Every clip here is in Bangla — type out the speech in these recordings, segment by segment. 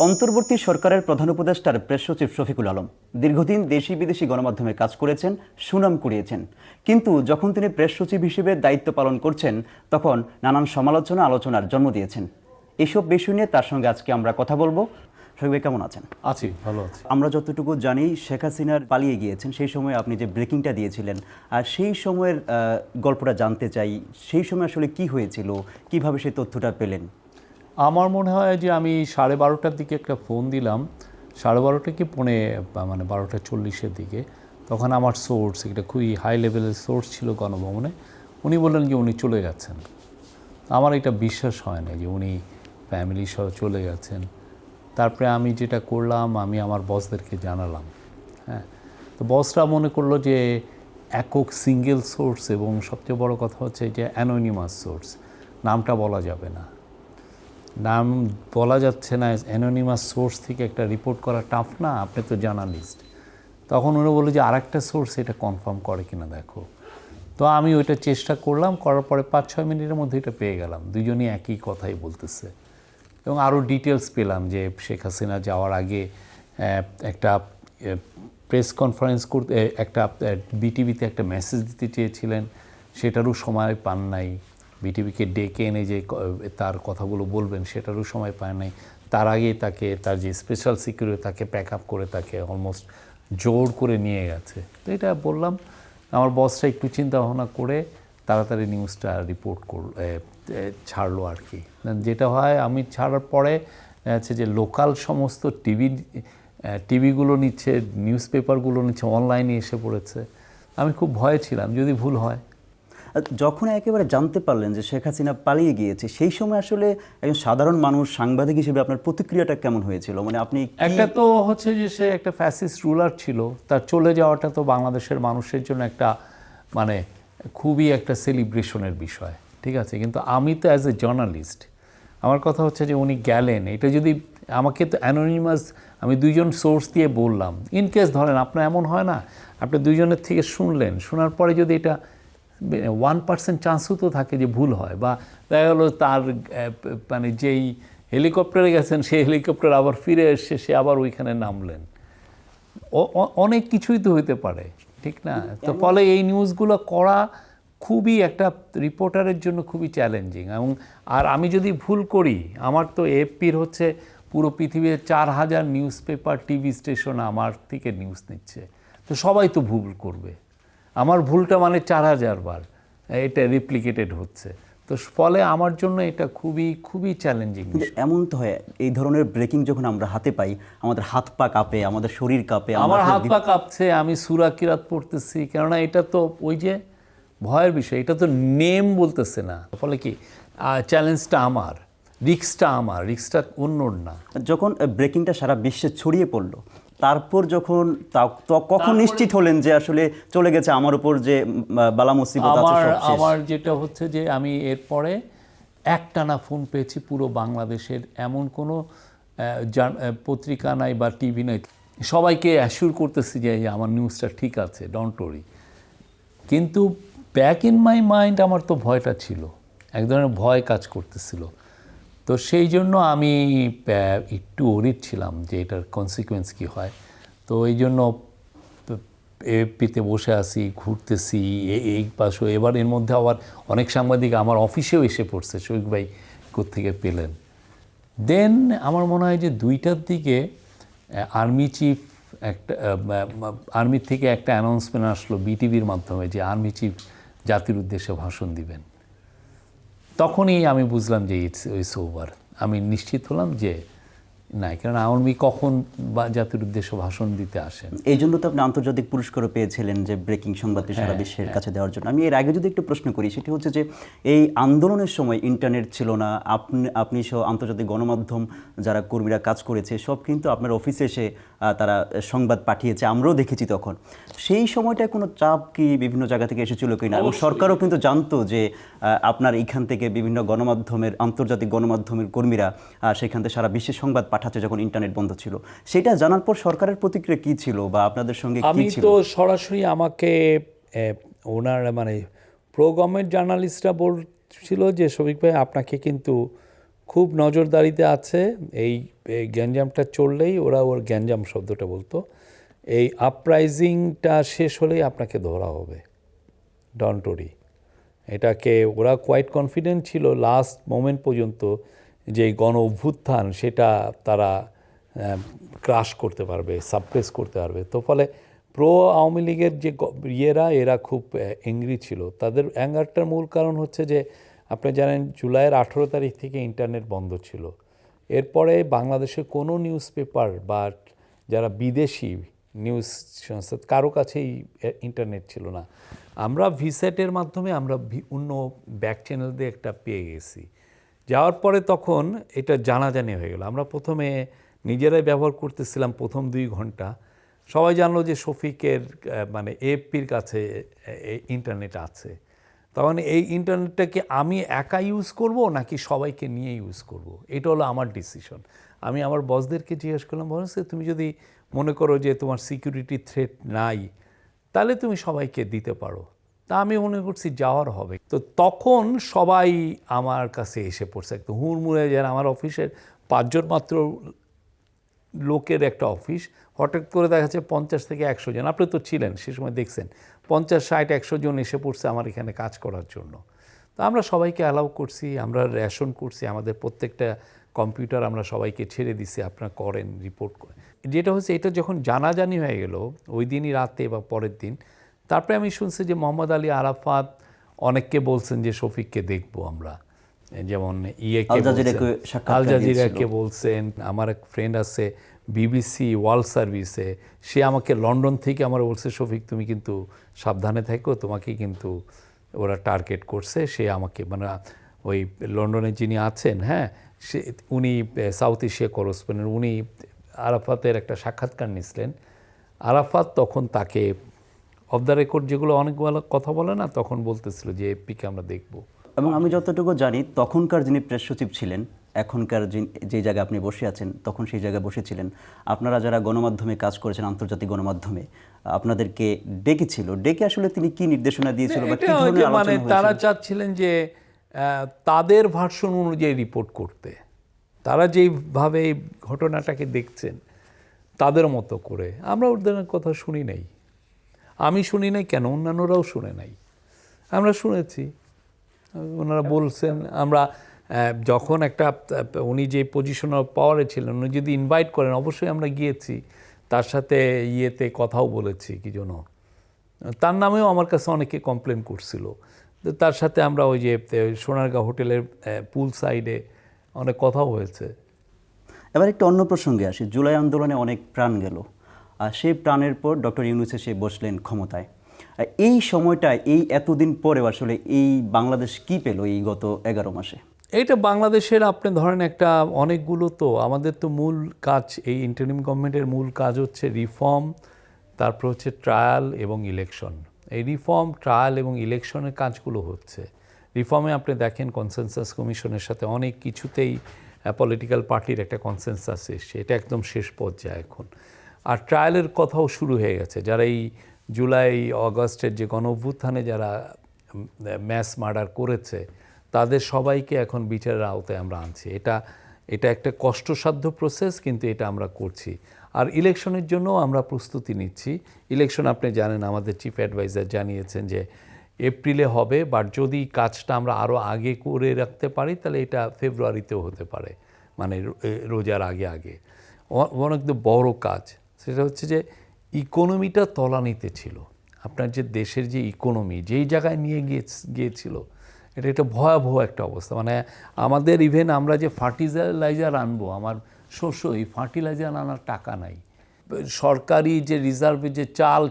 অন্তর্বর্তী সরকারের প্রধান উপদেষ্টার প্রেস সচিব শফিকুল আলম দীর্ঘদিন দেশি বিদেশি গণমাধ্যমে কাজ করেছেন, সুনাম কুড়িয়েছেন। কিন্তু যখন তিনি প্রেস সচিব হিসেবে দায়িত্ব পালন করছেন, তখন নানান সমালোচনা আলোচনার জন্ম দিয়েছেন। এসব বিষয় নিয়ে তার সঙ্গে আজকে আমরা কথা বলবো। শফিক ভাই, কেমন আছেন? আছি, ভালো আছি। আমরা যতটুকু জানি, শেখ হাসিনার পালিয়ে গিয়েছেন, সেই সময় আপনি যে ব্রেকিংটা দিয়েছিলেন, আর সেই সময়ের গল্পটা জানতে চাই। সেই সময় আসলে কি হয়েছিল, কিভাবে সেই তথ্যটা পেলেন? আমার মনে হয় যে আমি 12:30টার দিকে একটা ফোন দিলাম, 12:30 কি 12:40-এর দিকে। তখন আমার সোর্স, একটা খুবই হাই লেভেলের সোর্স ছিল গণভবনে, উনি বললেন যে উনি চলে গেছেন। আমার এটা বিশ্বাস হয় না যে উনি ফ্যামিলি সহ চলে গেছেন। তারপরে আমি যেটা করলাম, আমি আমার বসদেরকে জানালাম। হ্যাঁ, তো বসরা মনে করলো যে একক সিঙ্গেল সোর্স, এবং সবচেয়ে বড় কথা হচ্ছে যে অ্যানোনিমাস সোর্স, নামটা বলা যাবে না। নাম বলা যাচ্ছে না, অ্যানোনিমাস সোর্স থেকে একটা রিপোর্ট করা টাফ না, আপনি তো জার্নালিস্ট। তখন উনি বললো যে আরেকটা সোর্স এটা কনফার্ম করে কিনা দেখো। তো আমি ওইটা চেষ্টা করলাম, করার পরে 5-6 মিনিটের মধ্যে এটা পেয়ে গেলাম, দুজনই একই কথাই বলতেছে। এবং আরও ডিটেলস পেলাম যে শেখ হাসিনা যাওয়ার আগে একটা প্রেস কনফারেন্স করতে, একটা বিটিভিতে একটা মেসেজ দিতে চেয়েছিলেন, সেটারও সময় পান নাই। বিটিভিকে ডেকে এনে যে তার কথাগুলো বলবেন, সেটারও সময় পায় নাই। তার আগেই তাকে, তার যে স্পেশাল সিকিউরিটি, তাকে প্যাক আপ করে তাকে অলমোস্ট জোর করে নিয়ে গেছে। তো এটা বললাম, আমার বসটা একটু চিন্তা ভাবনা করে তাড়াতাড়ি নিউজটা রিপোর্ট ছাড়লো আর কি। যেটা হয়, আমি ছাড়ার পরে হচ্ছে যে লোকাল সমস্ত টিভিগুলো নিচ্ছে, নিউজ পেপারগুলো নিচ্ছে, অনলাইনে এসে পড়েছে। আমি খুব ভয়ে ছিলাম যদি ভুল হয়। যখন একেবারে জানতে পারলেন যে শেখ হাসিনা পালিয়ে গিয়েছে, সেই সময় আসলে একজন সাধারণ মানুষ, সাংবাদিক হিসেবে আপনার প্রতিক্রিয়াটা কেমন হয়েছিল? মানে আপনি একটা তো হচ্ছে যে সে একটা ফ্যাসিস্ট রুলার ছিল, তার চলে যাওয়াটা তো বাংলাদেশের মানুষের জন্য একটা মানে খুবই একটা সেলিব্রেশনের বিষয়, ঠিক আছে। কিন্তু আমি তো অ্যাজ এ জার্নালিস্ট, আমার কথা হচ্ছে যে উনি গেলেন, এটা যদি আমাকে তো অ্যানোনিমাস, আমি দুইজন সোর্স দিয়ে বললাম, ইনকেস ধরেন আপনার এমন হয় না, আপনি দুইজনের থেকে শুনলেন, শোনার পরে যদি এটা 1% চান্সও তো থাকে যে ভুল হয়, বা দেখা গেলো তার মানে যেই হেলিকপ্টারে গেছেন সেই হেলিকপ্টার আবার ফিরে এসে সে আবার ওইখানে নামলেন, অনেক কিছুই তো হইতে পারে, ঠিক না? তো ফলে এই নিউজগুলো করা খুবই একটা রিপোর্টারের জন্য খুবই চ্যালেঞ্জিং। এবং আর আমি যদি ভুল করি, আমার তো এএফপির হচ্ছে পুরো পৃথিবীর 4,000 নিউজ পেপার, টিভি স্টেশন আমার থেকে নিউজ নিচ্ছে, তো সবাই তো ভুল করবে। আমার ভুলটা মানে 4,000 বার এটা রিপ্লিকেটেড হচ্ছে, তো ফলে আমার জন্য এটা খুবই খুবই চ্যালেঞ্জিং। কিন্তু এমন তো হয়, এই ধরনের ব্রেকিং যখন আমরা হাতে পাই, আমাদের হাত পা কাঁপে, আমাদের শরীর কাঁপে। আমার হাত পা কাঁপছে, আমি সূরা কিরাত পড়তেছি, কেননা এটা তো ওই যে ভয়ের বিষয়, এটা তো নেম বলতেছে না। ফলে কি চ্যালেঞ্জটা আমার, রিস্কটা অন্যর না। যখন ব্রেকিংটা সারা বিশ্বে ছড়িয়ে পড়লো, তারপর যখন কখন নিশ্চিত হলেন যে আসলে চলে গেছে আমার উপর যে বালা মুসিবত আছে সব শেষ? আমার যেটা হচ্ছে যে আমি এরপরে একটানা ফোন পেয়েছি পুরো বাংলাদেশের, এমন কোনো পত্রিকা নাই বা টিভি নাই, সবাইকে অ্যাসিওর করতেছি যে আমার নিউজটা ঠিক আছে, ডোন্ট ওয়ারি। কিন্তু ব্যাক ইন মাই মাইন্ড আমার তো ভয়টা ছিল, এক ধরনের ভয় কাজ করতেছিল। তো সেই জন্য আমি একটু ওরিড ছিলাম যে এটার কনসিকুয়েন্স কী হয়। তো এই জন্য এপিতে বসে আছি, ঘুরতেছি এই পাশে। এবার এর মধ্যে আবার অনেক সাংবাদিক আমার অফিসেও এসে পড়ছে, শফিক ভাই কোত্থেকে পেলেন। দেন আমার মনে হয় যে 2টার দিকে আর্মি চিফ আর্মির থেকে একটা অ্যানাউন্সমেন্ট আসলো বিটিভির মাধ্যমে যে আর্মি চিফ জাতির উদ্দেশ্যে ভাষণ দিবেন। তখনই আমি বুঝলাম যে ইটস ওভার। আমি নিশ্চিত হলাম যে না, কারণ আওয়ামী কখন বা জাতির উদ্দেশ্যে ভাষণ দিতে আসেন। এই জন্য তো আপনি আন্তর্জাতিক পুরস্কারও পেয়েছিলেন, যে ব্রেকিং সংবাদটি সারা বিশ্বের কাছে দেওয়ার জন্য। আমি এর আগে যদি একটু প্রশ্ন করি, সেটি হচ্ছে যে এই আন্দোলনের সময় ইন্টারনেট ছিল না, আপনি সহ আন্তর্জাতিক গণমাধ্যম যারা কর্মীরা কাজ করেছে সব কিন্তু আপনার অফিসে এসে তারা সংবাদ পাঠিয়েছে, আমরাও দেখেছি। তখন সেই সময়টায় কোনো চাপ কি বিভিন্ন জায়গা থেকে এসেছিল কিনা? এবং সরকারও কিন্তু জানতো যে আপনার এইখান থেকে বিভিন্ন গণমাধ্যমের, আন্তর্জাতিক গণমাধ্যমের কর্মীরা সেখান থেকে সারা বিশ্বের সংবাদ পাঠাচ্ছে যখন ইন্টারনেট বন্ধ ছিল। সেটা জানার পর সরকারের প্রতিক্রিয়া কী ছিল বা আপনাদের সঙ্গে আমি কী ছিল? তো সরাসরি আমাকে ওনার প্রো গভর্নমেন্ট জার্নালিস্টরা বলছিল যে শফিক ভাই আপনাকে কিন্তু খুব নজরদারিতে আছে। এই গ্যাঞ্জামটা চললেই ওরা ওর গ্যাঞ্জাম শব্দটা বলতো, এই আপরাইজিংটা শেষ হলেই আপনাকে ধরা হবে, ডন্ট ওরি। এটাকে ওরা কোয়াইট কনফিডেন্ট ছিল লাস্ট মোমেন্ট পর্যন্ত যে গণ অভ্যুত্থান সেটা তারা ক্রাশ করতে পারবে, সাপ্রেস করতে পারবে। তো ফলে প্রো আওয়ামী লীগের যে এরা খুব অ্যাংরি ছিল। তাদের অ্যাঙ্গারটার মূল কারণ হচ্ছে যে আপনি জানেন জুলাইয়ের 18 তারিখ থেকে ইন্টারনেট বন্ধ ছিল। এরপরে বাংলাদেশে কোনো নিউজ পেপার বা যারা বিদেশি নিউজ সংস্থা কারো কাছেই ইন্টারনেট ছিল না। আমরা ভিসেটের মাধ্যমে আমরা অন্য ব্যাক চ্যানেল দিয়ে একটা পেয়ে গেছি। যাওয়ার পরে তখন এটা জানাজানি হয়ে গেল। আমরা প্রথমে নিজেরাই ব্যবহার করতেছিলাম প্রথম 2 ঘন্টা। সবাই জানলো যে শফিকের মানে এএফপির কাছে ইন্টারনেট আছে। তখন এই ইন্টারনেটটাকে আমি একা ইউজ করব নাকি সবাইকে নিয়ে ইউজ করব, এটা হলো আমার ডিসিশন। আমি আমার বসদেরকে জিজ্ঞেস করলাম, বলছে তুমি যদি মনে করো যে তোমার সিকিউরিটি থ্রেট নাই তাহলে তুমি সবাইকে দিতে পারো। তা আমি মনে করছি যাওয়ার হবে। তো তখন সবাই আমার কাছে এসে পড়ছে একদম হুড়মুড়ে। যেন আমার অফিসের 5 জন মাত্র লোকের একটা অফিস, হঠাৎ করে দেখা যাচ্ছে 50 থেকে 100 জন, আপনি তো ছিলেন সে সময় দেখছেন, 50, 60, 100 জন এসে পড়ছে আমার এখানে কাজ করার জন্য। তো আমরা সবাইকে অ্যালাউ করছি, আমরা রেশন করছি, আমাদের প্রত্যেকটা কম্পিউটার আমরা সবাইকে ছেড়ে দিছি, আপনারা করেন, রিপোর্ট করেন। যেটা হচ্ছে এটা যখন জানাজানি হয়ে গেল ওই দিনই রাতে বা পরের দিন, তারপরে আমি শুনছি যে মোহাম্মদ আলী আরাফাত অনেককে বলছেন যে শফিককে দেখবো আমরা, যেমন আল জাজিরাকে বলছেন। আমার এক ফ্রেন্ড আছে বিবিসি ওয়ার্ল্ড সার্ভিসে, সে আমাকে লন্ডন থেকে আমার বলছে শফিক তুমি কিন্তু সাবধানে থাকো, তোমাকে কিন্তু ওরা টার্গেট করছে। সে আমাকে মানে ওই লন্ডনে যিনি আছেন, হ্যাঁ, সে উনি সাউথ এশিয়া করেসপন্ডেন্ট, উনি আরাফাতের একটা সাক্ষাৎকার নিছিলেন। আরাফাত তখন তাকে অফ দ্য রেকর্ড যেগুলো অনেকগুলো কথা বলে না, তখন বলতেছিল যে এপিকে আমরা দেখব। এবং আমি যতটুকু জানি তখনকার যিনি প্রেস সচিব ছিলেন, এখনকার যে জায়গায় আপনি বসে আছেন তখন সেই জায়গায় বসেছিলেন, আপনারা যারা গণমাধ্যমে কাজ করেছেন, আন্তর্জাতিক গণমাধ্যমে আপনাদেরকে ডেকেছিল, ডেকে আসলে তিনি কি নির্দেশনা দিয়েছিল বা কি ধরনের আলোচনা মানে হয়েছিল? তারা চাচ্ছিলেন যে তাদের ভার্সন অনুযায়ী রিপোর্ট করতে, তারা যেইভাবে এই ঘটনাটাকে দেখছেন তাদের মতো করে। আমরা ওদের কথা শুনি নাই, আমি শুনি নাই, কেন অন্যান্যরাও শুনে নাই, আমরা শুনেছি। ওনারা বলছেন আমরা যখন একটা উনি যে পজিশন অফ পাওয়ারে ছিলেন, উনি যদি ইনভাইট করেন অবশ্যই আমরা গিয়েছি, তার সাথে ইয়েতে কথাও বলেছি কি জন্য, তার নামেও আমার কাছে অনেকে কমপ্লেন করছিল। তার সাথে আমরা ওই যে সোনারগাঁও হোটেলের পুল সাইডে অনেক কথাও হয়েছে। এবার একটু অন্য প্রসঙ্গে আসি। জুলাই আন্দোলনে অনেক প্রাণ গেল, আর সেই প্রাণের পর ডক্টর ইউনূস এসে বসলেন ক্ষমতায়। এই সময়টা, এই এতদিন পরেও আসলে এই বাংলাদেশ কি পেল এই গত 11 মাসে? এইটা বাংলাদেশের আপনি ধরেন একটা অনেকগুলো, তো আমাদের তো মূল কাজ এই ইন্টারিম গভর্নমেন্টের মূল কাজ হচ্ছে রিফর্ম, তারপর হচ্ছে ট্রায়াল এবং ইলেকশন। এই রিফর্ম, ট্রায়াল এবং ইলেকশনের কাজগুলো হচ্ছে। রিফর্মে আপনি দেখেন কনসেনসাস কমিশনের সাথে অনেক কিছুতেই পলিটিক্যাল পার্টির একটা কনসেনসাস এসছে, এটা একদম শেষ পর্যায়ে এখন। আর ট্রায়ালের কথাও শুরু হয়ে গেছে। যারা এই জুলাই অগস্টের যে গণ অভ্যুত্থানে যারা ম্যাস মার্ডার করেছে তাদের সবাইকে এখন বিচারের আওতায় আমরা আনছি। এটা একটা কষ্টসাধ্য প্রসেস, কিন্তু এটা আমরা করছি। আর ইলেকশনের জন্য আমরা প্রস্তুতি নিচ্ছি। ইলেকশন আপনি জানেন আমাদের চিফ অ্যাডভাইজার জানিয়েছেন যে এপ্রিলে হবে, বাট যদি কাজটা আমরা আরও আগে করে রাখতে পারি তাহলে এটা ফেব্রুয়ারিতেও হতে পারে, মানে রোজার আগে। অনেক বড় কাজ সেটা হচ্ছে যে ইকোনমিটা তলানিতে ছিল। আপনার যে দেশের যে ইকোনমি যেই জায়গায় নিয়ে গিয়েছিল, এটা ভয়াবহ একটা অবস্থা। মানে আমাদের ইভেন আমরা যে ফার্টিলাইজার আনবো, আমার শস্য, এই ফার্টিলাইজার আনার টাকা নাই। সরকারি যে রিজার্ভে যে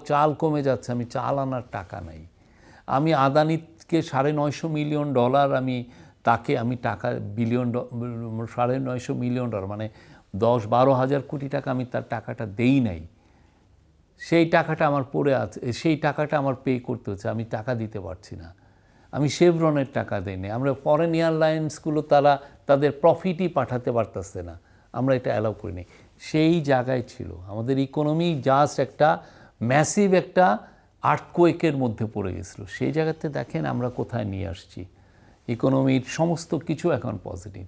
চাল কমে যাচ্ছে, আমি চাল আনার টাকা নাই। আমি আদানিকে $950 মিলিয়ন আমি টাকা $950 মিলিয়ন মানে 10-12 হাজার কোটি টাকা আমি তার টাকাটা দেই নাই। সেই টাকাটা আমার পড়ে আছে, সেই টাকাটা আমার পে করতে হচ্ছে, আমি টাকা দিতে পারছি না। আমি শেভরনের টাকা দেই না। আমরা ফরেন এয়ারলাইন্সগুলো তাদের প্রফিটই পাঠাতে পারতেছে না, আমরা এটা অ্যালাউ করিনি। সেই জায়গায় ছিল আমাদের ইকোনমি, জাস্ট একটা ম্যাসিভ একটা আর্থকোয়েকের মধ্যে পড়ে গেছিলো। সেই জায়গাতে দেখেন আমরা কোথায় নিয়ে আসছি, ইকোনমির সমস্ত কিছু এখন পজিটিভ।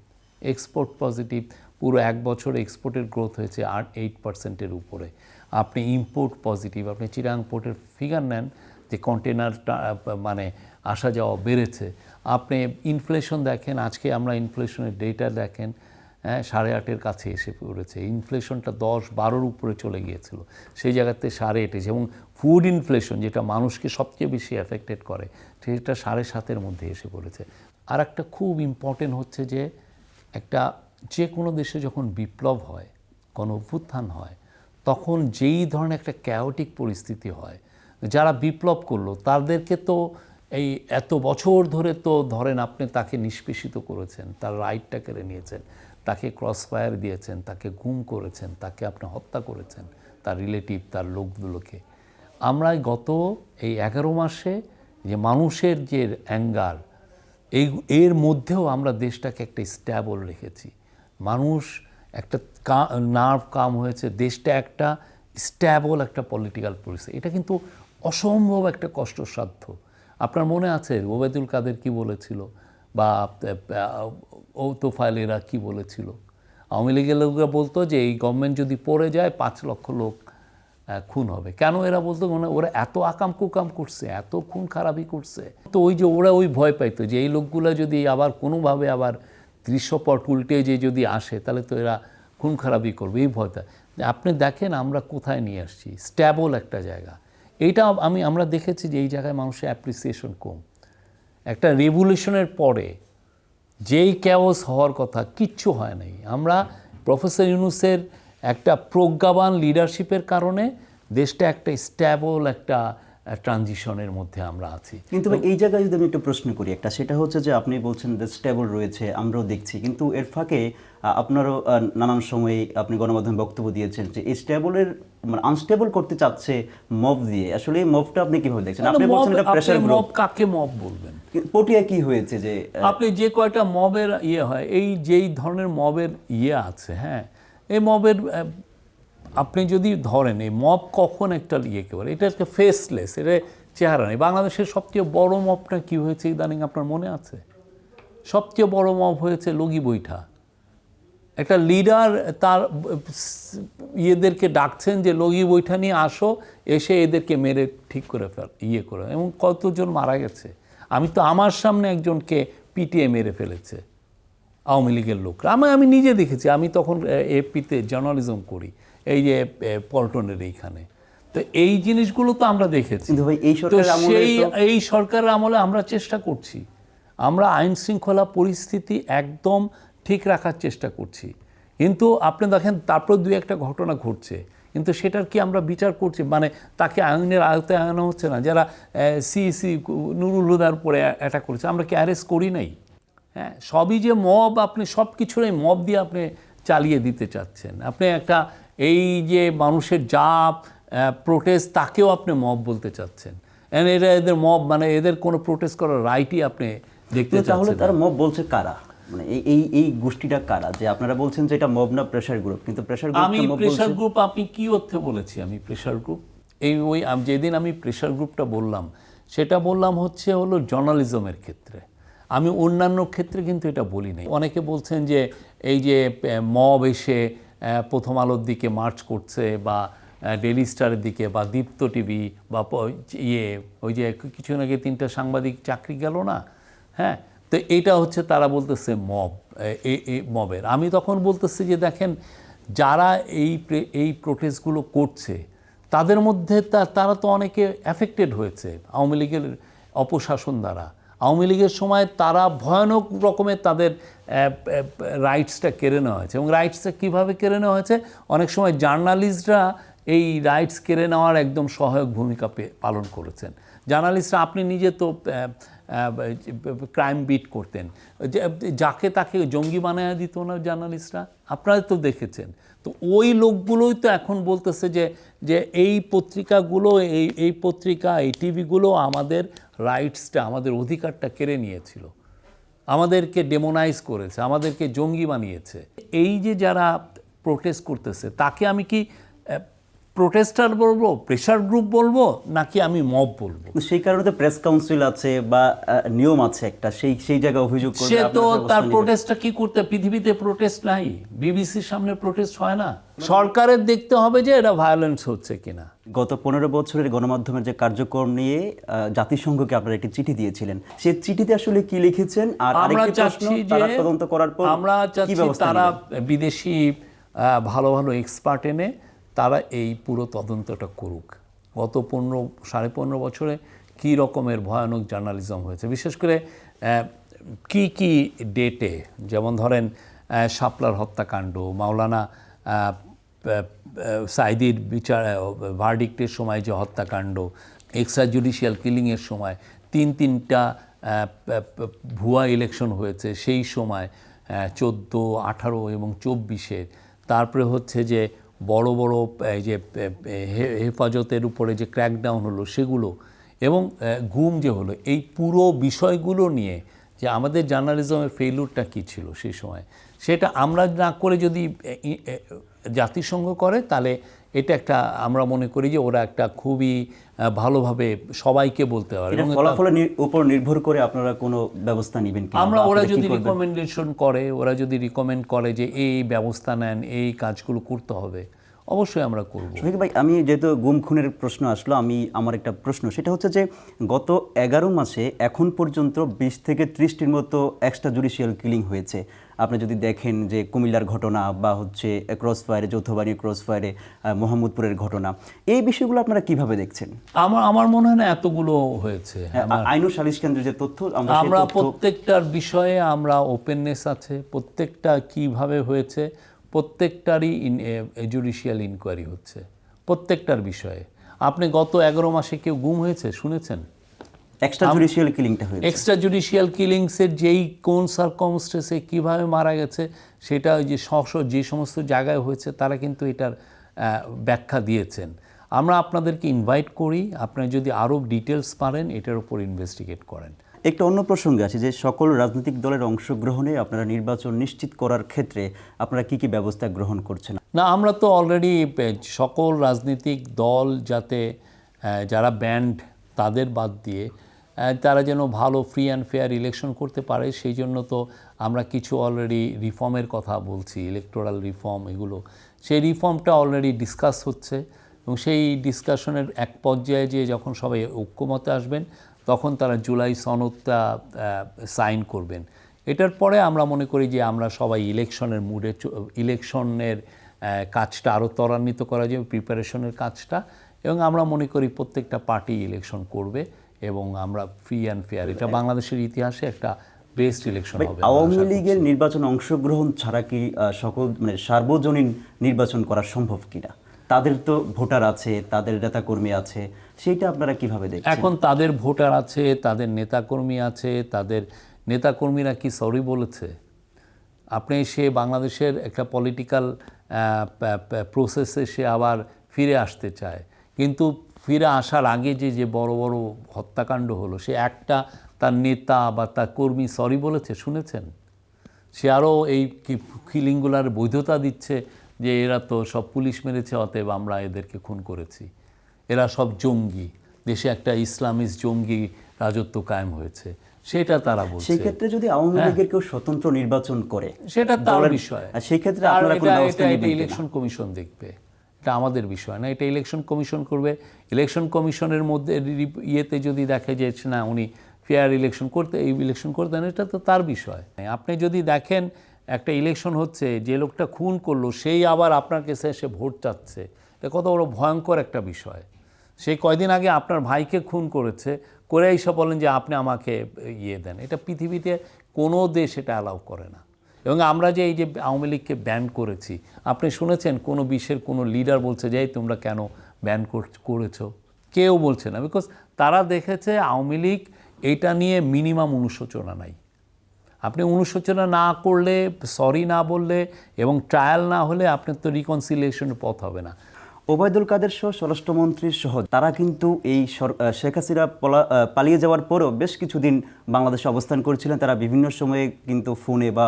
এক্সপোর্ট পজিটিভ, পুরো 1 বছর এক্সপোর্টের গ্রোথ হয়েছে 8%-এর উপরে। আপনি ইম্পোর্ট পজিটিভ, আপনি চিটাং পোর্টের ফিগার নেন যে কন্টেনারটা মানে আসা যাওয়া বেড়েছে। আপনি ইনফ্লেশন দেখেন, আজকে আমরা ইনফ্লেশনের ডেটা দেখেন, হ্যাঁ 8.5-এর কাছে এসে পড়েছে। ইনফ্লেশনটা 10-12-র উপরে চলে গিয়েছিল, সেই জায়গাতে 8.5 এসে, এবং ফুড ইনফ্লেশন যেটা মানুষকে সবচেয়ে বেশি এফেক্টেড করে সেটা 7.5-এর মধ্যে এসে পড়েছে। আর একটা খুব ইম্পর্টেন্ট হচ্ছে যে একটা যে কোনো দেশে যখন বিপ্লব হয়, কোনো অভ্যুত্থান হয়, তখন যেই ধরনের একটা ক্যাওটিক পরিস্থিতি হয়, যারা বিপ্লব করলো তাদেরকে তো এই এত বছর ধরে তো ধরেন আপনি তাকে নিষ্পেষিত করেছেন, তার রাইটটা কেড়ে নিয়েছেন, তাকে ক্রস ফায়ার দিয়েছেন, তাকে গুম করেছেন, তাকে আপনি হত্যা করেছেন, তার রিলেটিভ, তার লোকগুলোকে। আমরা গত এই 11 মাসে যে মানুষের যে অ্যাঙ্গার, এর মধ্যেও আমরা দেশটাকে একটা স্ট্যাবল রেখেছি। মানুষ একটা নার্ভ কাম হয়েছে, দেশটা একটা স্ট্যাবল একটা পলিটিক্যাল পরিস্থিতি। এটা কিন্তু অসম্ভব একটা কষ্টসাধ্য। আপনার মনে আছে ওবায়দুল কাদের কি বলেছিল, বা তোফায়েল এরা কি বলেছিল? আওয়ামী লীগের লোকরা বলতো যে এই গভর্নমেন্ট যদি পড়ে যায় 5 লক্ষ লোক খুন হবে। কেন এরা বলতো? মানে ওরা এত আকাম কুকাম করছে, এত খুন খারাপি করছে, তো ওই যে ওরা ওই ভয় পাইতো যে এই লোকগুলো যদি আবার কোনোভাবে আবার দৃশ্যপট উল্টে যে যদি আসে তাহলে তো এরা খুন খারাপি করবে, এই ভয়টা। আপনি দেখেন আমরা কোথায় নিয়ে আসছি, স্ট্যাবল একটা জায়গা। এইটা আমরা দেখেছি যে এই জায়গায় মানুষের অ্যাপ্রিসিয়েশন কম। একটা রেভলিউশনের পরে যেই ক্যাওস হওয়ার কথা কিচ্ছু হয় নাই। আমরা প্রফেসর ইউনূসের একটা প্রজ্ঞাবান লিডারশিপের কারণে দেশটা একটা স্ট্যাবল একটা ট্রানজিশনের মধ্যে আমরা আছি। কিন্তু এই জায়গায় যদি আমি একটু প্রশ্ন করি একটা, সেটা হচ্ছে যে আপনি বলছেন যে স্টেবল রয়েছে, আমরাও দেখছি, কিন্তু এর ফাঁকে আপনারও নানান সময় আপনি গণমাধ্যমে বক্তব্য দিয়েছেন যে এই স্টেবলের মানে আনস্টেবল করতে চাচ্ছে মব দিয়ে। আসলে এই মবটা আপনি কিভাবে দেখছেন? আপনি বলছেন এটা প্রেসার গ্রুপ। মব কাকে মব বলবেন? পটিয়া কি হয়েছে যে আপনি যে কয়টা মবের হয়, এই যেই ধরনের মবের আছে, হ্যাঁ, এই মবের আপনি যদি ধরেন এই মব কখন একটা কে বলে, এটা একটা ফেসলেস, এটা চেহারা নেই। বাংলাদেশের সবচেয়ে বড় মবটা কি হয়েছে ইদানিং আপনার মনে আছে? সবচেয়ে বড় মব হয়েছে লগি বৈঠা। একটা লিডার তার ইয়েদেরকে ডাকছেন যে লগি বৈঠা নিয়ে আসো, এসে এদেরকে মেরে ঠিক করে করে, এবং কতজন মারা গেছে। আমি তো আমার সামনে একজনকে পিটিয়ে মেরে ফেলেছে আওয়ামী লীগের লোকরা। আমি নিজে দেখেছি, আমি তখন এপিতে জার্নালিজম করি, এই যে পল্টনের এইখানে। তো এই জিনিসগুলো তো আমরা দেখেছি। কিন্তু ভাই এই সরকারের আমলে আমরা চেষ্টা করছি, আমরা আইন শৃঙ্খলা পরিস্থিতি একদম ঠিক রাখার চেষ্টা করছি। কিন্তু আপনি দেখেন তারপর 2-1টা ঘটনা ঘটছে, কিন্তু সেটার কি আমরা বিচার করছি? মানে তাকে আইনের আয়তায় আনা হচ্ছে না। যারা সিইসি নুরুল হুদার উপরে অ্যাটাক করেছে, আমরা কি অ্যারেস্ট করি নাই? হ্যাঁ, সবই যে মব, আপনি সব কিছুরই মব দিয়ে আপনি চালিয়ে দিতে চাচ্ছেন। আপনি একটা এই যে মানুষের যা প্রোটেস্ট, তাকেও আপনি মব বলতে চাচ্ছেন। এরা এদের মব, মানে এদের কোনো প্রোটেস্ট করার রাইটই আপনি দেখতে চাচ্ছেন। তাহলে তারা মব বলছে কারা? মানে এই গোষ্ঠীটা কারা? যে আপনারা বলছেন যে এটা মব না প্রেসার গ্রুপ, কিন্তু প্রেসার গ্রুপ, আমি প্রেসার গ্রুপ, আপনি কি অর্থে বলেছি আমি প্রেসার গ্রুপ? যেদিন আমি প্রেসার গ্রুপটা বললাম, সেটা বললাম হলো জার্নালিজমের ক্ষেত্রে। আমি অন্যান্য ক্ষেত্রে কিন্তু এটা বলি নাই। অনেকে বলছেন যে এই যে মব এসে প্রথম আলোর দিকে মার্চ করছে, বা ডেইলি স্টারের দিকে, বা দীপ্ত টিভি, বা ওই যে কিছুদিন আগে 3টা সাংবাদিক চাকরি গেল না, হ্যাঁ, তো এইটা হচ্ছে তারা বলতেছে মব, মবের। আমি তখন বলতেছি যে দেখেন, যারা এই প্রোটেস্টগুলো করছে তাদের মধ্যে তারা তো অনেকে অ্যাফেক্টেড হয়েছে আওয়ামী লীগের অপশাসন দ্বারা। আওয়ামী লীগের সময় তারা ভয়ানক রকমের তাদের রাইটসটা কেড়ে নেওয়া হয়েছে। এবং রাইটসটা কীভাবে কেড়ে নেওয়া হয়েছে? অনেক সময় জার্নালিস্টরা এই রাইটস কেড়ে নেওয়ার একদম সহায়ক ভূমিকা পালন করেছেন। জার্নালিস্টরা, আপনি নিজে তো ক্রাইম বিট করতেন, যাকে তাকে জঙ্গি বানায় দিত না জার্নালিস্টরা, আপনারা তো দেখেছেন। তো ওই লোকগুলোই তো এখন বলতেছে যে এই পত্রিকাগুলো, এই পত্রিকা, এই টিভিগুলো আমাদের রাইটসটা, আমাদের অধিকারটা কেড়ে নিয়েছিল, আমাদেরকে ডেমোনাইজ করেছে, আমাদেরকে জঙ্গি বানিয়েছে। এই যে যারা প্রোটেস্ট করতেছে, তাকে আমি কি প্রোটেস্টার বলবো, প্রেশার গ্রুপ বলবো, নাকি আমি মব বলবো? কিন্তু সেই কারণে তো প্রেস কাউন্সিল আছে বা নিয়ম আছে একটা, সেই জায়গায় অভিযোগ করলে সে তো আপনারা ব্যবস্থা তার নেবেন। প্রোটেস্টটা কি করতে, পৃথিবীতে প্রোটেস্ট নাই, বিবিসির সামনে প্রোটেস্ট হয় না। সরকারের দেখতে হবে যে এটা ভায়োলেন্স হচ্ছে কিনা। গত 15 বছরের গণমাধ্যমের যে কার্যক্রম নিয়ে জাতিসংঘকে আপনারা একটি চিঠি দিয়েছিলেন, সেই চিঠিতে আসলে কি লিখেছেন? আর আমরা আরেকটি প্রশ্ন, চাচ্ছি যে তারা তদন্ত করার পর আমরা কি চাচ্ছি ব্যবস্থা তারা নেবেন? বিদেশি ভালো ভালো এক্সপার্ট এনে তারা এই পুরো তদন্তটা করুক। গত 15.5 বছরে কী রকমের ভয়ানক জার্নালিজম হয়েছে, বিশেষ করে কি কি ডেটে, যেমন ধরেন শাপলার হত্যাকাণ্ড, মাওলানা সাইদির বিচার ভার্ডিক্টের সময় যে হত্যাকাণ্ড, এক্সট্রা জুডিশিয়াল কিলিংয়ের সময় তিনটা ভুয়া ইলেকশন হয়েছে সেই সময়, 14, 18 এবং 24-এর। তারপরে হচ্ছে যে বড় বড় এই যে হেফাজতের উপরে যে ক্র্যাকডাউন হলো সেগুলো, এবং গুম যে হলো, এই পুরো বিষয়গুলো নিয়ে যে আমাদের জার্নালিজমের ফেইলুরটা কী ছিল সেই সময়, সেটা আমরা না করে যদি জাতিসংঘ করে, তাহলে এটা একটা, আমরা মনে করি যে ওরা একটা খুবই ভালোভাবে সবাইকে বলতে পারে। এটা ফলাফলের উপর নির্ভর করে আপনারা কোনো ব্যবস্থা নেবেন কি? আমরা ওরা যদি রিকমেন্ডেশন করে, ওরা যদি রিকমেন্ড করে যে এই ব্যবস্থা নেন, এই কাজগুলো করতে হবে, অবশ্যই আমরা করব। শফিক ভাই, আমি যেহেতু গুম খুনের প্রশ্ন আসলো, আমার একটা প্রশ্ন, সেটা হচ্ছে যে গত 11 মাসে এখন পর্যন্ত 20 থেকে 30টির মতো এক্সট্রা জুডিশিয়াল কিলিং হয়েছে। আপনি যদি দেখেন যে কুমিল্লার ঘটনা বা হচ্ছে ক্রসফায়ারে, যৌথ বাহিনীর ক্রসফায়ারে মোহাম্মদপুরের ঘটনা, এই বিষয়গুলো আপনারা কিভাবে দেখছেন? আমার মনে হয় না এতগুলো হয়েছে। আইন ও সালিশ কেন্দ্রের যে তথ্য, আমরা প্রত্যেকটার বিষয়ে আমরা ওপেননেস আছে, প্রত্যেকটা কিভাবে হয়েছে প্রত্যেকটারই জুডিশিয়াল ইনকোয়ারি হচ্ছে প্রত্যেকটার বিষয়ে। আপনি গত 11 মাসে কেউ গুম হয়েছে শুনেছেন? এক্সট্রা জুডিশিয়াল কিলিংটা হয়েছে। এক্সট্রা জুডিশিয়াল কিলিংসের যেই কোন সার্কমস্টেন্সে কীভাবে মারা গেছে, সেটা ওই যে যে সমস্ত জায়গায় হয়েছে তারা কিন্তু এটার ব্যাখ্যা দিয়েছেন। আমরা আপনাদেরকে ইনভাইট করি, আপনারা যদি আরও ডিটেলস পারেন এটার উপর ইনভেস্টিগেট করেন। একটু অন্য প্রসঙ্গে আছে যে সকল রাজনৈতিক দলের অংশগ্রহণে আপনারা নির্বাচন নিশ্চিত করার ক্ষেত্রে আপনারা কি কি ব্যবস্থা গ্রহণ করছেন? না, আমরা তো অলরেডি সকল রাজনৈতিক দল যাতে যারা ব্যান্ড তাদের বাদ দিয়ে তারা যেন ভালো ফ্রি অ্যান্ড ফেয়ার ইলেকশন করতে পারে, সেই জন্য তো আমরা কিছু অলরেডি রিফর্মের কথা বলছি, ইলেকটোরাল রিফর্ম, এগুলো সেই রিফর্মটা অলরেডি ডিসকাস হচ্ছে, এবং সেই ডিসকাশনের এক পর্যায়ে যে যখন সবাই ঐক্যমতে আসবেন তখন তারা জুলাই সনদটা সাইন করবেন। এটার পরে আমরা মনে করি যে আমরা সবাই ইলেকশনের মুডে, ইলেকশনের কাজটা আরও ত্বরান্বিত করা যাবে, প্রিপারেশনের কাজটা, এবং আমরা মনে করি প্রত্যেকটা পার্টি ইলেকশন করবে এবং আমরা ফ্রি অ্যান্ড ফেয়ার, এটা বাংলাদেশের ইতিহাসে একটা বেস্ট ইলেকশন হবে। আওয়ামী লীগের নির্বাচন অংশগ্রহণ ছাড়া কি সকল সার্বজনীন নির্বাচন করা সম্ভব কিনা? তাদের তো ভোটার আছে, তাদের নেতাকর্মী আছে, সেইটা আপনারা কিভাবে দেখছেন? এখন তাদের ভোটার আছে, তাদের নেতাকর্মী আছে, তাদের নেতাকর্মীরা কি সরি বলেছে? আপনি সে বাংলাদেশের একটা পলিটিক্যাল প্রসেসে সে আবার ফিরে আসতে চায়, কিন্তু ফিরে আসার আগে যে বড় বড় হত্যাকাণ্ড হলো, সে একটা তার নেতা বা তার কর্মী সরি বলেছে শুনেছেন? সে আরও এই কিলিংগুলার বৈধতা দিচ্ছে যে এরা তো সব পুলিশ মেরেছে, অতএব আমরা এদেরকে খুন করেছি, এরা সব জঙ্গি, দেশে একটা ইসলামিস্ট জঙ্গি রাজত্ব কায়েম হয়েছে, সেটা তারা বলছে। সেই ক্ষেত্রে যদি আওয়ামী লীগের কেউ স্বতন্ত্র নির্বাচন করে, সেটা তার বিষয়, সেই ক্ষেত্রে আপনারা কোনো ব্যবস্থা নেবেন কিনা? ইলেকশন কমিশন দেখবে, এটা আমাদের বিষয় না, এটা ইলেকশন কমিশন করবে। ইলেকশন কমিশনের মধ্যে ইয়েতে যদি দেখে যে না উনি ফেয়ার ইলেকশন করতেন, এটা তো তার বিষয়। আপনি যদি দেখেন একটা ইলেকশন হচ্ছে, যে লোকটা খুন করলো সেই আবার আপনার কাছে এসে ভোট চাচ্ছে, এটা কত বড় ভয়ঙ্কর একটা বিষয়। সেই কয়দিন আগে আপনার ভাইকে খুন করেছে, করে এইসব বলেন যে আপনি আমাকে দেন, এটা পৃথিবীতে কোনো দেশ এটা অ্যালাউ করে না। এবং আমরা যে এই যে আওয়ামী লীগকে ব্যান করেছি, আপনি শুনেছেন কোনো বিশ্বের কোনো লিডার বলছে যে তোমরা কেন ব্যান করেছো? কেউ বলছে না, বিকজ তারা দেখেছে আওয়ামী লীগ এইটা নিয়ে মিনিমাম অনুশোচনা নাই। আপনি অনুশোচনা না করলে, সরি না বললে এবং ট্রায়াল না হলে আপনার তো রিকনসিলিয়েশনের পথ হবে না। ওবায়দুল কাদের সহ স্বরাষ্ট্রমন্ত্রী সহ তারা কিন্তু এই শেখ হাসিনা পালিয়ে যাওয়ার পরও বেশ কিছুদিন বাংলাদেশে অবস্থান করেছিলেন। তারা বিভিন্ন সময়ে কিন্তু ফোনে বা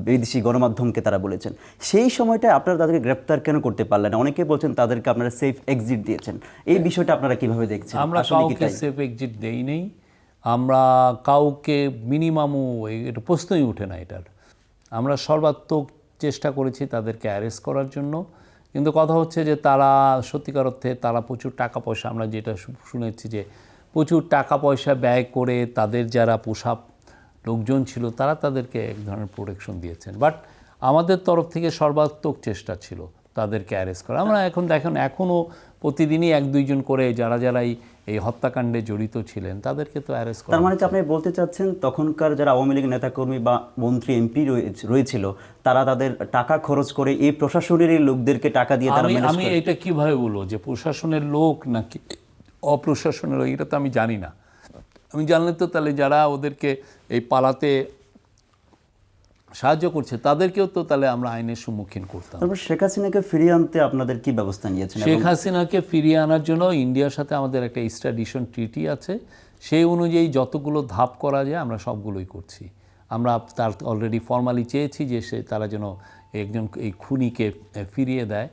বিদেশি গণমাধ্যমকে তারা বলেছেন, সেই সময়টায় আপনারা তাদেরকে গ্রেপ্তার কেন করতে পারলেন না? অনেকে বলছেন তাদেরকে আপনারা সেফ এক্সিট দিয়েছেন। এই বিষয়টা আপনারা কিভাবে দেখছেন? আমরা কাউকে সেফ এক্সিট দেই নেই, আমরা কাউকে মিনিমামও এটা প্রশ্নই উঠে না এটার। আমরা সর্বাত্মক চেষ্টা করেছি তাদেরকে অ্যারেস্ট করার জন্য, কিন্তু কথা হচ্ছে যে তারা সত্যিকার অর্থে তারা প্রচুর টাকা পয়সা, আমরা যেটা শুনেছি যে প্রচুর টাকা পয়সা ব্যয় করে তাদের যারা পোশাক লোকজন ছিল তারা তাদেরকে এক ধরনের প্রোটেকশন দিয়েছেন। বাট আমাদের তরফ থেকে সর্বাত্মক চেষ্টা ছিল তাদেরকে অ্যারেস্ট করা। আমরা এখন দেখেন এখনও প্রতিদিনই 1-2 জন করে যারা এই হত্যাকাণ্ডে জড়িত ছিলেন তাদেরকে তো অ্যারেস্ট করা। তার মানে কি আপনি বলতে চাচ্ছেন তখনকার যারা আওয়ামী লীগ নেতাকর্মী বা মন্ত্রী এমপি রয়েছিল তারা তাদের টাকা খরচ করে এই প্রশাসনের লোকদেরকে টাকা দিয়ে তারা ম্যানেজ করে? আমি এটা কিভাবে বলবো যে প্রশাসনের লোক নাকি অপ্রশাসনের লোক, এটা তো আমি জানি না। আমি জানলে তো তাহলে যারা ওদেরকে এই পালাতে সাহায্য করছে তাদেরকেও তো তাহলে আমরা আইনের সম্মুখীন করতাম। তারপর শেখ হাসিনাকে ফিরিয়ে আনতে আপনাদের কি ব্যবস্থা নিয়েছেন? শেখ হাসিনাকে ফিরিয়ে আনার জন্য ইন্ডিয়ার সাথে আমাদের একটা এক্সট্রাডিশন ট্রিটি আছে, সেই অনুযায়ী যতগুলো ধাপ করা যায় আমরা সবগুলোই করছি। আমরা তার অলরেডি ফর্মালি চেয়েছি যে তারা যেন একজন এই খুনিকে ফিরিয়ে দেয়।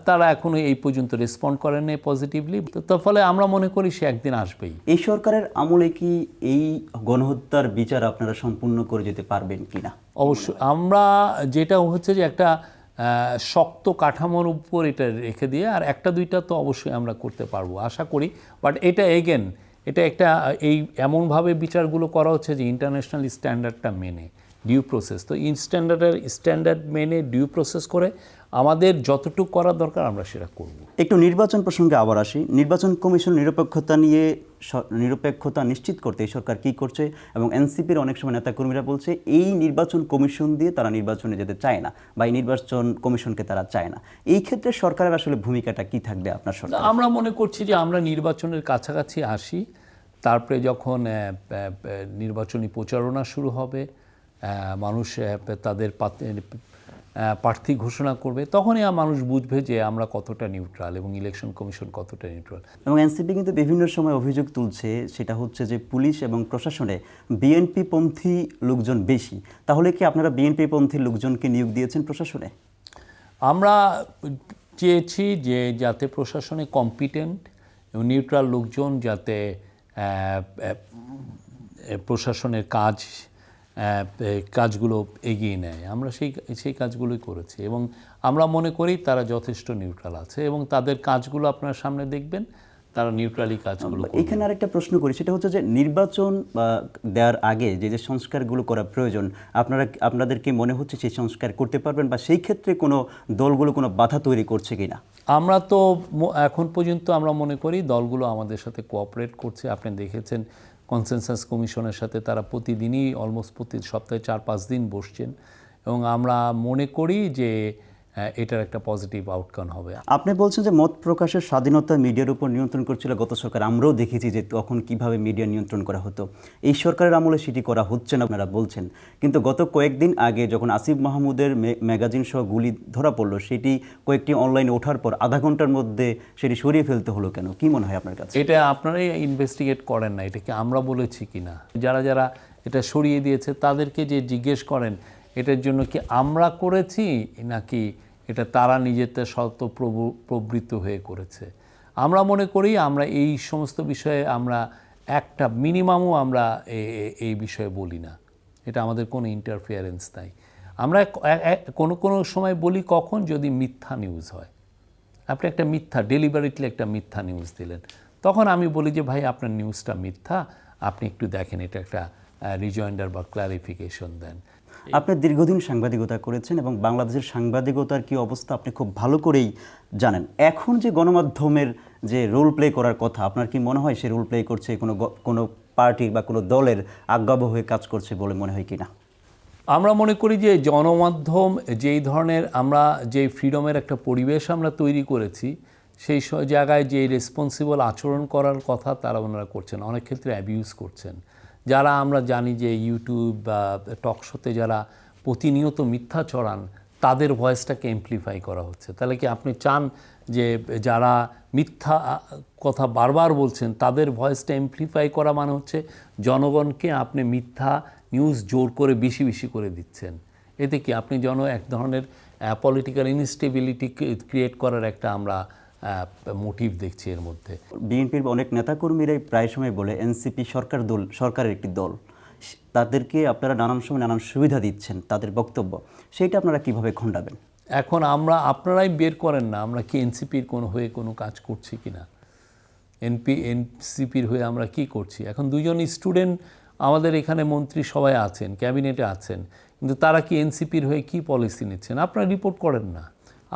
তারা এখনো এই পর্যন্ত রেসপন্ড করেন নাই পজিটিভলি, তো ফলে আমরা মনে করি সে একদিন আসবেই। এই সরকারের আমলে কি এই গণহত্যার বিচার আপনারা সম্পূর্ণ করে যেতে পারবেন কিনা? অবশ্যই আমরা যেটা হচ্ছে যে একটা শক্ত কাঠামোর উপর এটা রেখে দিয়ে আর 1-2টা তো অবশ্যই আমরা করতে পারবো আশা করি। বাট এটা এটা একটা এই এমনভাবে বিচারগুলো করা হচ্ছে যে ইন্টারন্যাশনাল স্ট্যান্ডার্ডটা মেনে ডিউ প্রসেস, তো স্ট্যান্ডার্ড মেনে ডিউ প্রসেস করে আমাদের যতটুকু করা দরকার আমরা সেটা করব। একটু নির্বাচন প্রসঙ্গে আবার আসি। নির্বাচন কমিশন নিরপেক্ষতা নিশ্চিত করতে এই সরকার কী করছে, এবং এনসিপির অনেক সময় নেতাকর্মীরা বলছে এই নির্বাচন কমিশন দিয়ে তারা নির্বাচনে যেতে চায় না বা এই নির্বাচন কমিশনকে তারা চায় না। এই ক্ষেত্রে সরকারের আসলে ভূমিকাটা কি থাকবে আপনার সরকার? আমরা মনে করছি যে আমরা নির্বাচনের কাছাকাছি আসি, তারপরে যখন নির্বাচনী প্রচারণা শুরু হবে, মানুষ তাদের প্রার্থী ঘোষণা করবে, তখনই মানুষ বুঝবে যে আমরা কতটা নিউট্রাল এবং ইলেকশন কমিশন কতটা নিউট্রাল। এবং এনসিপি কিন্তু বিভিন্ন সময় অভিযোগ তুলছে, সেটা হচ্ছে যে পুলিশ এবং প্রশাসনে বিএনপি পন্থী লোকজন বেশি। তাহলে কি আপনারা বিএনপি পন্থী লোকজনকে নিয়োগ দিয়েছেন প্রশাসনে? আমরা চেয়েছি যে যাতে প্রশাসনে কম্পিটেন্ট এবং নিউট্রাল লোকজন যাতে প্রশাসনের কাজগুলো এগিয়ে নেয়, আমরা সেই কাজগুলোই করেছি এবং আমরা মনে করি তারা যথেষ্ট নিউট্রাল আছে এবং তাদের কাজগুলো আপনার সামনে দেখবেন, তারা নিউট্রালি কাজগুলো করবে। এখানে আরেকটা প্রশ্ন করি, সেটা হচ্ছে যে নির্বাচন দেওয়ার আগে যে সংস্কারগুলো করা প্রয়োজন, আপনাদের কি মনে হচ্ছে সেই সংস্কার করতে পারবেন, বা সেই ক্ষেত্রে কোনো দলগুলো কোনো বাধা তৈরি করছে কিনা? আমরা তো এখন পর্যন্ত আমরা মনে করি দলগুলো আমাদের সাথে কোঅপারেট করছে। আপনি দেখেছেন কনসেনসাস কমিশনের সাথে তারা প্রতিদিনই অলমোস্ট প্রতি সপ্তাহে 4-5 দিন বসছেন এবং আমরা মনে করি যে এটার একটা পজিটিভ আউটকাম হবে। আপনি বলছেন যে মত প্রকাশের স্বাধীনতা মিডিয়ার উপর নিয়ন্ত্রণ করছিল গত সরকার। আমরাও দেখেছি যে তখন কিভাবে মিডিয়া নিয়ন্ত্রণ করা হতো। এই সরকারের আমলে সেটি করা হচ্ছে না আপনারা বলছেন, কিন্তু গত কয়েকদিন আগে যখন আসিফ মাহমুদের ম্যাগাজিন সহ গুলি ধরা পড়লো, সেটি কয়েকটি অনলাইনে ওঠার পর আধা ঘন্টার মধ্যে সেটি সরিয়ে ফেলতে হলো কেন? কি মনে হয় আপনার কাছে? এটা আপনারাই ইনভেস্টিগেট করেন না, এটা কি আমরা বলেছি কিনা? যারা এটা সরিয়ে দিয়েছে তাদেরকে যে জিজ্ঞেস করেন এটার জন্য কি আমরা করেছি নাকি এটা তারা নিজেদের প্রবৃত্ত হয়ে করেছে। আমরা মনে করি আমরা এই সমস্ত বিষয়ে আমরা একটা মিনিমামও আমরা এই বিষয়ে বলি না, এটা আমাদের কোনো ইন্টারফিয়ারেন্স নাই। আমরা কোনো সময় বলি কখন, যদি মিথ্যা নিউজ হয়, আপনি একটা ডেলিভারিটলি একটা মিথ্যা নিউজ দিলেন, তখন আমি বলি যে ভাই আপনার নিউজটা মিথ্যা, আপনি একটু দেখেন, এটা একটা রিজয়েন্ডার বা ক্লারিফিকেশন দেন। আপনি দীর্ঘদিন সাংবাদিকতা করেছেন এবং বাংলাদেশের সাংবাদিকতার কি অবস্থা আপনি খুব ভালো করেই জানেন। এখন যে গণমাধ্যমের যে রোল প্লে করার কথা, আপনার কি মনে হয় সে রোল প্লে করছে কোনো পার্টির বা কোনো দলের আজ্ঞাবহ হয়ে কাজ করছে বলে মনে হয় কি না? আমরা মনে করি যে গণমাধ্যম যেই ধরনের আমরা যে ফ্রিডমের একটা পরিবেশ আমরা তৈরি করেছি, সেই জায়গায় যে রেসপন্সিবল আচরণ করার কথা তারা ওনারা করছেন, অনেক ক্ষেত্রে অ্যাবিউজ করছেন। যারা আমরা জানি যে ইউটিউব বা টক শোতে যারা প্রতিনিয়ত মিথ্যা ছড়ান, তাদের ভয়েসটাকে এমপ্লিফাই করা হচ্ছে। তাহলে কি আপনি চান যে যারা মিথ্যা কথা বারবার বলছেন তাদের ভয়েসটা এমপ্লিফাই করা মানে হচ্ছে জনগণকে আপনি মিথ্যা নিউজ জোর করে বেশি বেশি করে দিচ্ছেন। এতে কি আপনি এক ধরনের পলিটিক্যাল ইনস্টেবিলিটি ক্রিয়েট করার একটা আমরা মোটিভ দেখছি এর মধ্যে। বিএনপির অনেক নেতাকর্মীরাই প্রায় সময় বলে এনসিপি সরকারের একটি দল, তাদেরকে আপনারা নানান সময় নানান সুবিধা দিচ্ছেন, তাদের বক্তব্য সেইটা আপনারা কিভাবে খণ্ডাবেন? এখন আপনারাই বের করেন না আমরা কি এনসিপির হয়ে কোনো কাজ করছি কিনা, এনসিপির হয়ে আমরা কি করছি। এখন দুজন স্টুডেন্ট আমাদের এখানে মন্ত্রী সবাই আছেন, ক্যাবিনেটে আছেন, কিন্তু তারা কি এনসিপির হয়ে কি পলিসি নিচ্ছেন আপনারা রিপোর্ট করেন না।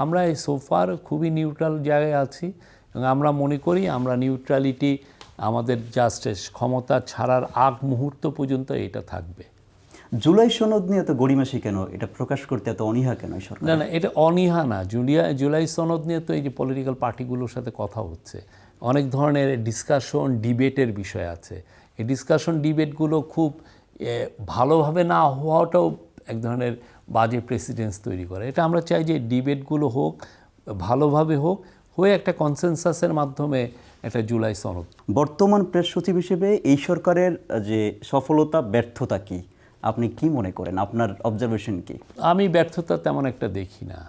আমরা এই সোফার খুবই নিউট্রাল জায়গায় আছি এবং আমরা মনে করি আমরা নিউট্রালিটি আমাদের জাস্ট ক্ষমতা ছাড়ার আগ মুহূর্ত পর্যন্ত এটা থাকবে। জুলাই সনদ নিয়ে এত গড়িমাসি কেন, এটা প্রকাশ করতে এত অনীহা কেন সরকার? না, এটা অনীহা না। জুলাই সনদ নিয়ে তো এই যে পলিটিক্যাল পার্টিগুলোর সাথে কথা হচ্ছে, অনেক ধরনের ডিসকাশন ডিবেটের বিষয় আছে। এই ডিসকাশন ডিবেটগুলো খুব ভালোভাবে না হওয়াটাও এক ধরনের বাজে প্রেসিডেন্স তৈরি করে। এটা আমরা চাই যে ডিবেটগুলো হোক, ভালোভাবে হোক, হয়ে একটা কনসেনসাসের মাধ্যমে একটা জুলাই সনদ। বর্তমান প্রেস সচিব হিসেবে এই সরকারের যে সফলতা ব্যর্থতা কি আপনি কি মনে করেন, আপনার অবজারভেশন কি? আমি ব্যর্থতা তেমন একটা দেখি না।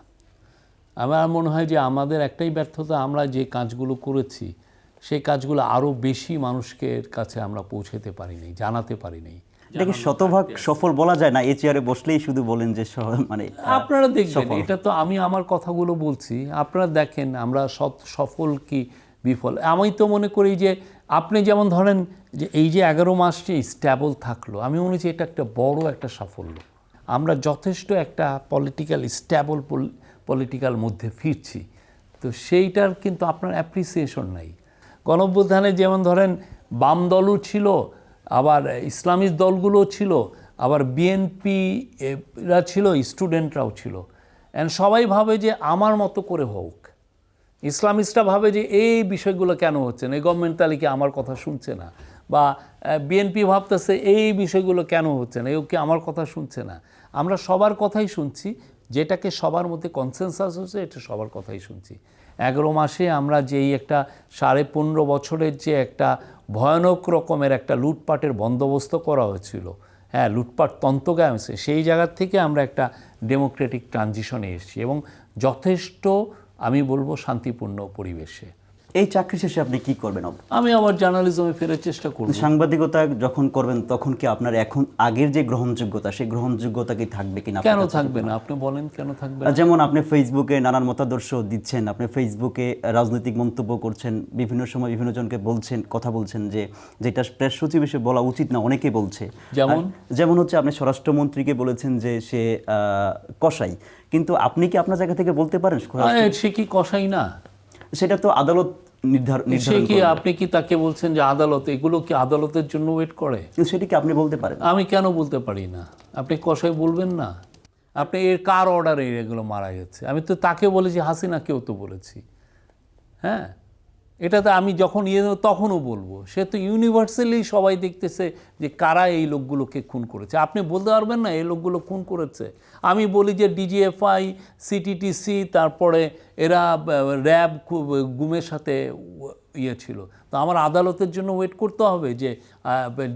আমার মনে হয় যে আমাদের একটাই ব্যর্থতা, আমরা যে কাজগুলো করেছি সেই কাজগুলো আরও বেশি মানুষের কাছে আমরা পৌঁছাতে পারিনি, জানাতে পারিনি। এটাকে শতভাগ সফল বলা যায় না, এই চেয়ারে বসলেই শুধু বলেন যে মানে আপনারা দেখবেন, এটা তো আমি আমার কথাগুলো বলছি, আপনারা দেখেন আমরা সফল কি বিফল। আমি তো মনে করি যে আপনি যেমন ধরেন যে এই যে 11 মাস যে স্ট্যাবল থাকলো, আমি মনে হচ্ছে এটা একটা বড় একটা সাফল্য। আমরা যথেষ্ট একটা পলিটিক্যাল স্ট্যাবল পলিটিক্যাল মধ্যে ফিরছি, তো সেইটার কিন্তু আপনার অ্যাপ্রিসিয়েশন নাই। গণঅভ্যুত্থানে যেমন ধরেন বাম দলও ছিল, আবার ইসলামিক দলগুলো ছিল, আবার বিএনপিরা ছিল, স্টুডেন্টরাও ছিল। অ্যান্ড সবাই ভাবে যে আমার মতো করে হোক। ইসলামিস্টরা ভাবে যে এই বিষয়গুলো কেন হচ্ছে না, এই গভর্নমেন্ট তালিকা আমার কথা শুনছে না, বা বিএনপি ভাবতেছে এই বিষয়গুলো কেন হচ্ছে না, এও কি আমার কথা শুনছে না। আমরা সবার কথাই শুনছি, যেটাকে সবার মধ্যে কনসেনসাস হচ্ছে এটা সবার কথাই শুনছি। 11 মাসে আমরা যেই একটা 15.5 বছরের যে একটা ভয়ানক রকমের একটা লুটপাটের বন্দোবস্ত করা হয়েছিল, হ্যাঁ, লুটপাট তন্ত্রগামী হয়েছে, সেই জায়গার থেকে আমরা একটা ডেমোক্রেটিক ট্রানজিশনে এসেছি এবং যথেষ্ট আমি বলবো শান্তিপূর্ণ পরিবেশে। এই চাকরি শেষে আপনি কি করবেন? আমি আবার জার্নালিজমে ফেরার চেষ্টা করব। সাংবাদিকতা যখন করবেন তখন কি আপনার এখন আগের যে গ্রহণযোগ্যতা, সেই গ্রহণযোগ্যতা কি থাকবে কিনা? কেন থাকবে না, আপনি বলেন কেন থাকবে না? যেমন আপনি ফেসবুকে নানান মতাদর্শ দিচ্ছেন, আপনি ফেসবুকে রাজনৈতিক মন্তব্য করছেন, বিভিন্ন সময় বিভিন্ন জনকে কথা বলছেন যে যেটা প্রেস সচিব হিসেবে বলা উচিত না, অনেকে বলছে। যেমন হচ্ছে আপনি স্বরাষ্ট্রমন্ত্রীকে বলেছেন যে সে কসাই, কিন্তু আপনি কি আপনার জায়গা থেকে বলতে পারেন সে কি কসাই না? সেটা তো আদালত নির্ধারণ। আপনি কি তাকে বলছেন যে আদালত, এগুলো কি আদালতের জন্য ওয়েট করে? সেটা কি আপনি বলতে পারেন? আমি কেন বলতে পারি না? আপনি কসাই বলবেন না? আপনি এর কার অর্ডারে এগুলো মারা গেছে? আমি তো তাকে বলেছি, হাসিনাকেও তো বলেছি। হ্যাঁ, এটাতে আমি যখন তখনও বলবো। সে তো ইউনিভার্সালি সবাই দেখতেছে যে কারা এই লোকগুলোকে খুন করেছে। আপনি বলতে পারবেন না এই লোকগুলো খুন করেছে? আমি বলি যে ডিজিএফআই, সিটিটিসি, তারপরে এরা র্যাব গুমের সাথে ছিল। তো আমার আদালতের জন্য ওয়েট করতে হবে যে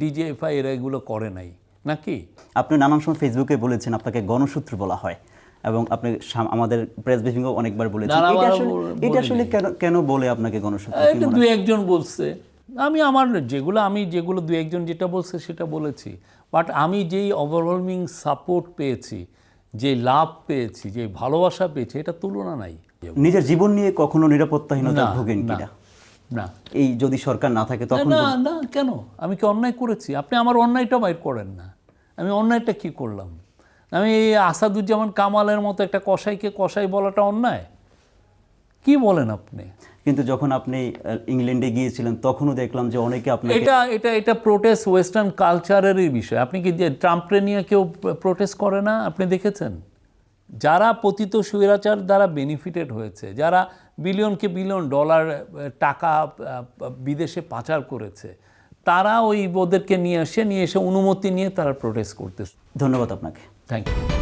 ডিজিএফআই এরা এগুলো করে নাই নাকি? আপনি নানান সময় ফেসবুকে বলেছেন আপনাকে গণসূত্র বলা হয়, এবং আপনি আমাদের প্রেস ব্রিফিংও অনেকবার বলেছেন। এটা আসলে কেন বলে আপনাকে গণসূত্র? এটা দুই একজন বলছে, আমি যেগুলো দুই একজন যেটা বলছে সেটা বলেছি। বাট আমি যেই ওভারওয়েলমিং সাপোর্ট পেয়েছি, যে লাভ পেয়েছি, যে ভালোবাসা পেয়েছি, এটা তুলনা নাই। নিজের জীবন নিয়ে কখনো নিরাপত্তাহীনতা ভোগেন কিনা? না, এই যদি সরকার না থাকে তখন? না, কেন? আমি কি অন্যায় করেছি? আপনি আমার অন্যায়টা বাইর করেন না। আমি অন্যায়টা কি করলাম? আমি আসাদুজ্জামান কামালের মতো একটা কসাইকে কসাই বলাটা অন্যায়? কি বলেন আপনি? কিন্তু যখন আপনি ইংল্যান্ডে গিয়েছিলেন তখনও দেখলাম যে অনেকে আপনাকে এটা প্রোটেস্ট ওয়েস্টার্ন কালচারেরই বিষয়। আপনি কি যে ট্রাম্পরে নিয়ে কেউ প্রোটেস্ট করে না? আপনি দেখেছেন? যারা পতিত স্বৈরাচার দ্বারা বেনিফিটেড হয়েছে, যারা বিলিয়নকে বিলিয়ন ডলার টাকা বিদেশে পাচার করেছে, তারা ওদেরকে নিয়ে এসে অনুমতি নিয়ে তারা প্রোটেস্ট করতেছে। ধন্যবাদ আপনাকে। Thank you.